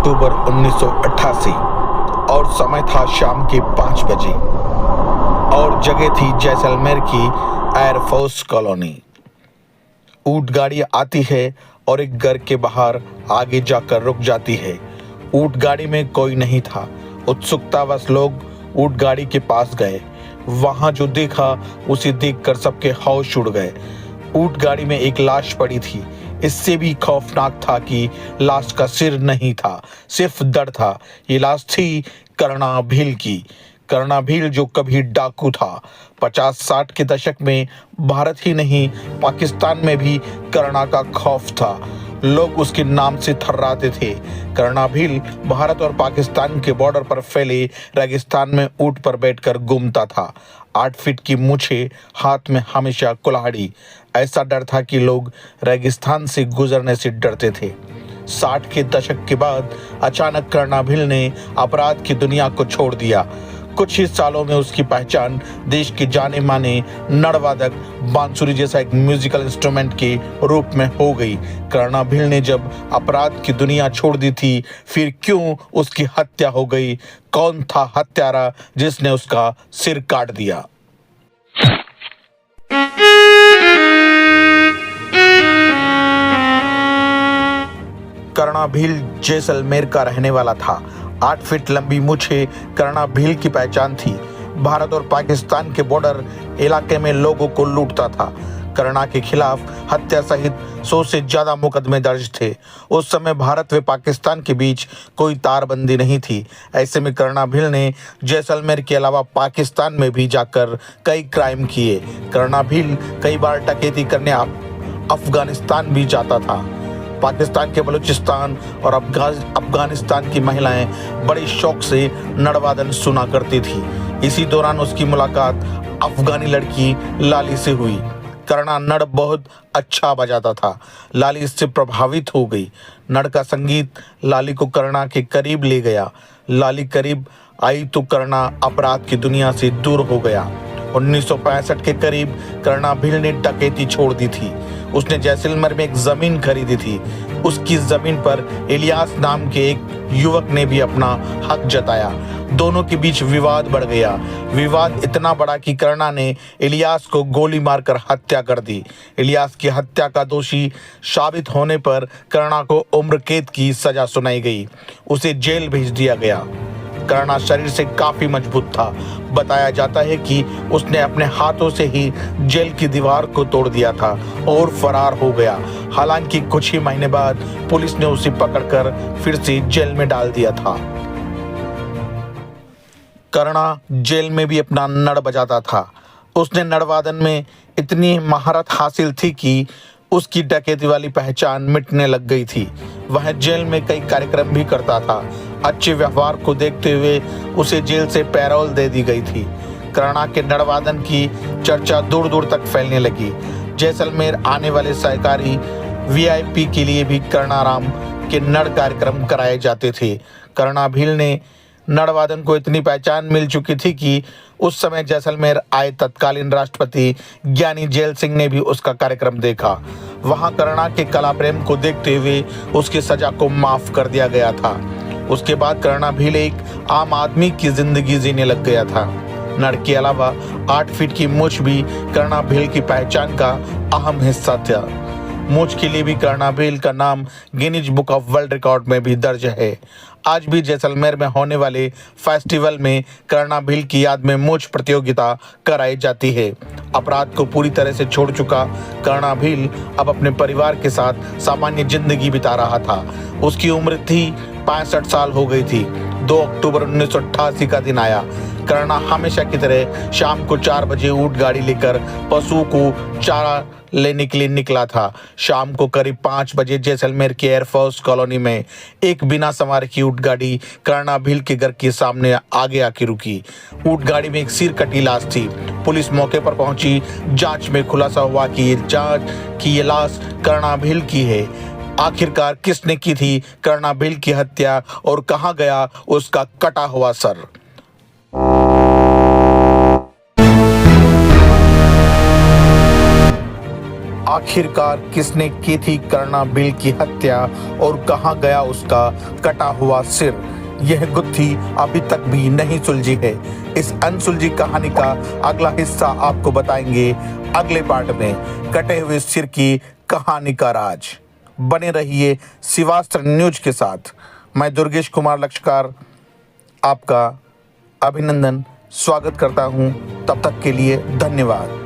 अक्टूबर 1988 और समय था शाम के 5 बजे और जगह थी जैसलमेर की एयरफोर्स कॉलोनी। ऊंट गाड़ी आती है और एक घर के बाहर आगे जाकर रुक जाती है। ऊंट गाड़ी में कोई नहीं था। उत्सुकतावश लोग ऊंट गाड़ी के पास गए। वहां जो देखा उसे देखकर सबके होश उड़ गए। ऊंट गाड़ी में एक लाश पड़ी थी। इससे भी खौफनाक था कि लाश का सिर नहीं था, सिर्फ दर्द था। ये लाश थी कर्णा भील की। कर्णा भील जो कभी डाकू था। 50-60 के दशक में भारत ही नहीं पाकिस्तान में भी कर्णा का खौफ था। लोग उसके नाम से थर्राते थे। कर्णा भील भारत और पाकिस्तान के बॉर्डर पर फैले रेगिस्तान में ऊंट पर बैठकर घूमता था। 8 फीट की मूछें, हाथ में हमेशा कुल्हाड़ी। ऐसा डर था कि लोग रेगिस्तान से गुजरने से डरते थे। 60 के दशक के बाद अचानक कर्णा भील ने अपराध की दुनिया को छोड़ दिया। कुछ ही सालों में उसकी पहचान देश के जाने माने नड़वादक बांसुरी जैसा एक म्यूजिकल इंस्ट्रूमेंट के रूप में हो गई। कर्णा भील ने जब अपराध की दुनिया छोड़ दी थी, फिर क्यों उसकी हत्या हो गई? कौन था हत्यारा जिसने उसका सिर काट दिया? कर्णा भील जैसलमेर का रहने वाला था। 8 फीट लंबी मूछें कर्णा भील की पहचान थी। भारत और पाकिस्तान के बॉर्डर इलाके में लोगों को लूटता था। कर्णा के खिलाफ हत्या सहित 100 से ज्यादा मुकदमे दर्ज थे। उस समय भारत व पाकिस्तान के बीच कोई तारबंदी नहीं थी। ऐसे में कर्णा भील ने जैसलमेर के अलावा पाकिस्तान में भी जाकर कई क्राइम किए। कर्णा भील कई बार डकैती करने अफगानिस्तान भी जाता था। पाकिस्तान के बलूचिस्तान और अफगानिस्तान की महिलाएं बड़े शौक से नड़वादन सुना करती थी। इसी दौरान उसकी मुलाकात अफगानी लड़की लाली से हुई। कर्णा नड़ बहुत अच्छा बजाता था। लाली इससे प्रभावित हो गई। नड़ का संगीत लाली को कर्णा के करीब ले गया। लाली करीब आई तो कर्णा अपराध की दुनिया से दूर हो गया। 1965 के करीब कर्णा भील ने डकैती छोड़ दी थी। उसने जैसलमेर में एक जमीन खरीदी थी। उसकी जमीन पर इलियास नाम के एक युवक ने भी अपना हक जताया। दोनों के बीच विवाद बढ़ गया। विवाद इतना बड़ा कि कर्णा ने इलियास को गोली मारकर हत्या कर दी। इलियास की हत्या का दोषी साबित होने पर कर्णा को उम्र कैद की सजा सुनाई गई। उसे जेल भेज दिया गया। कर्णा शरीर से काफी मजबूत था। बताया जाता है कि उसने अपने हाथों से ही जेल की दीवार को तोड़ दिया था और फरार हो गया। हालांकि कुछ ही महीने बाद पुलिस ने उसे पकड़कर फिर से जेल में डाल दिया था। कर्णा जेल में भी अपना नड़ बजाता था। उसने नड़वादन में इतनी महारत हासिल थी कि उसकी डकैती वाली पहचान मिटने लग गई थी। वह जेल में कई कार्यक्रम भी करता था। अच्छे व्यवहार को देखते हुए उसे जेल से पैरोल दे दी गई थी। कर्णा के नड़वादन की चर्चा दूर दूर तक फैलने लगी। जैसलमेर आने वाले सरकारी वीआईपी के लिए भी कर्णाराम के नड़ कार्यक्रम कराए जाते थे। कर्णा भील ने नड़वादन को इतनी पहचान मिल चुकी थी कि उस समय जैसलमेर आए तत्कालीन राष्ट्रपति ज्ञानी जैल सिंह ने भी उसका कार्यक्रम देखा। वहां कर्णा के कला प्रेम को देखते हुए उसकी सजा को माफ कर दिया गया था। उसके बाद कर्णा भील एक आम आदमी की जिंदगी जीने लग गया था। नड़ के अलावा 8 फीट की मूछ भी कर्णा भील की पहचान का अहम हिस्सा था। मूछ के लिए भी कर्णा भील का नाम Guinness book of world record में भी दर्ज है। आज भी जैसलमेर में होने वाले फेस्टिवल में कर्णा भील की याद में मूछ प्रतियोगिता कराई जाती है। अपराध को पूरी तरह से छोड़ चुका कर्णा भील अब अपने परिवार के साथ सामान्य जिंदगी बिता रहा था। उसकी उम्र थी 65 साल हो गई थी। 2 अक्टूबर 1988 का दिन आया। कर्णा हमेशा की तरह शाम को 4 बजे ऊंट गाड़ी लेकर पशुओं को चारा लेने के लिए निकला था। शाम को करीब 5 बजे जैसलमेर की एयरफोर्स कॉलोनी में एक बिना सवार की ऊंट गाड़ी कर्णा भील के घर के सामने आगे आके रुकी। ऊंट गाड़ी में एक सिर कटी लाश थी। पुलिस मौके पर पहुंची। जांच में खुलासा हुआ कि ये लाश कर्णा भील की है। आखिरकार किसने की थी कर्णा भील की हत्या और कहां गया उसका कटा हुआ सर? आखिरकार किसने की थी कर्णाबिल की हत्या और कहाँ गया उसका कटा हुआ सिर? यह गुत्थी अभी तक भी नहीं सुलझी है। इस अनसुलझी कहानी का अगला हिस्सा आपको बताएंगे अगले पार्ट में। कटे हुए सिर की कहानी का राज। बने रहिए शिवास्त्र न्यूज के साथ। मैं दुर्गेश कुमार लक्षकार आपका अभिनंदन स्वागत करता हूं। तब तक के लिए धन्यवाद।